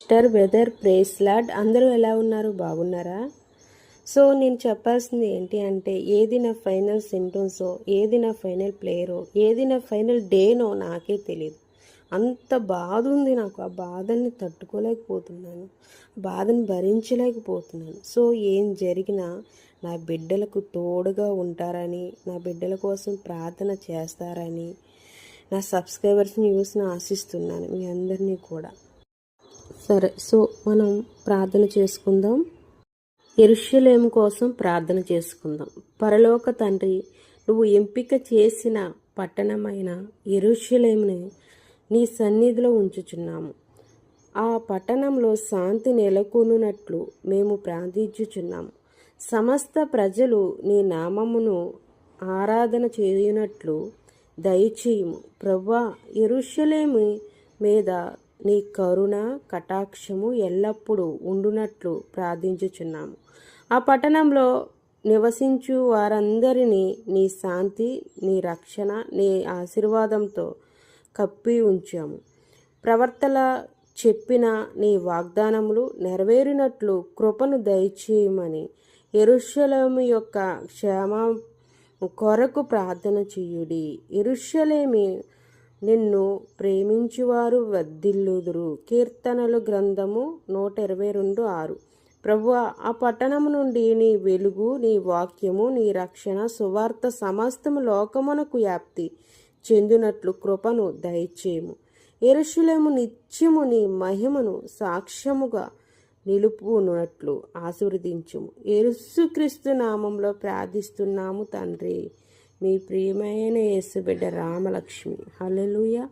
Mister weather praise lord, అందరూ ఎలా ఉన్నారు? బాగున్నారా? సో నేను చెప్పాల్సింది ఏంటి అంటే, ఏది నా ఫైనల్ సెంటెన్సో, ఏది నా ఫైనల్ ప్లేయరో, ఏది నా ఫైనల్ డేనో నాకే తెలియదు. అంత బాధ ఉంది నాకు. ఆ బాధని తట్టుకోలేకపోతున్నాను, బాధను భరించలేకపోతున్నాను. సో ఏం జరిగినా నా బిడ్డలకు తోడుగా ఉంటారని, నా బిడ్డల కోసం ప్రార్థన చేస్తారని నా సబ్స్క్రైబర్స్ని చూసి ఆశిస్తున్నాను, మీ అందరినీ కూడా. సరే, సో మనం ప్రార్థన చేసుకుందాం. యెరూషలేము కోసం ప్రార్థన చేసుకుందాం. పరలోక తండ్రి, నువ్వు ఎంపిక చేసిన పట్టణమైన యెరూషలేముని నీ సన్నిధిలో ఉంచుచున్నాము. ఆ పట్టణంలో శాంతి నెలకొనున్నట్లు మేము ప్రార్థించుచున్నాము. సమస్త ప్రజలు నీ నామమును ఆరాధన చేయునట్లు దయచేయుము. ప్రభువా, యెరూషలేము మీద నీ కరుణ కటాక్షము ఎల్లప్పుడూ ఉండునట్లు ప్రార్థించుచున్నాము. ఆ పట్టణంలో నివసించు వారందరినీ నీ శాంతి, నీ రక్షణ, నీ ఆశీర్వాదంతో కప్పి ఉంచాము. ప్రవర్తల చెప్పిన నీ వాగ్దానములు నెరవేరినట్లు కృపను దయచేయమని యెరూషలేము యొక్క క్షేమ కొరకు ప్రార్థన చేయుడి. యెరూషలేము నిన్ను ప్రేమించువారు వర్ధిల్లుదురు. కీర్తనలు గ్రంథము 122:6. ప్రభువా, ఆ పట్టణము నుండి నీ వెలుగు, నీ వాక్యము, నీ రక్షణ సువార్త సమస్తము లోకమునకు వ్యాప్తి చెందినట్లు కృపను దయచేయము. యెరూషలేము నిత్యము నీ మహిమను సాక్ష్యముగా నిలుపునట్లు ఆశీర్వదించుము. యేసుక్రీస్తు నామంలో ప్రార్థిస్తున్నాము తండ్రి. మీ ప్రియమైన యేసు బిడ్డ రామలక్ష్మి. హల్లెలూయా.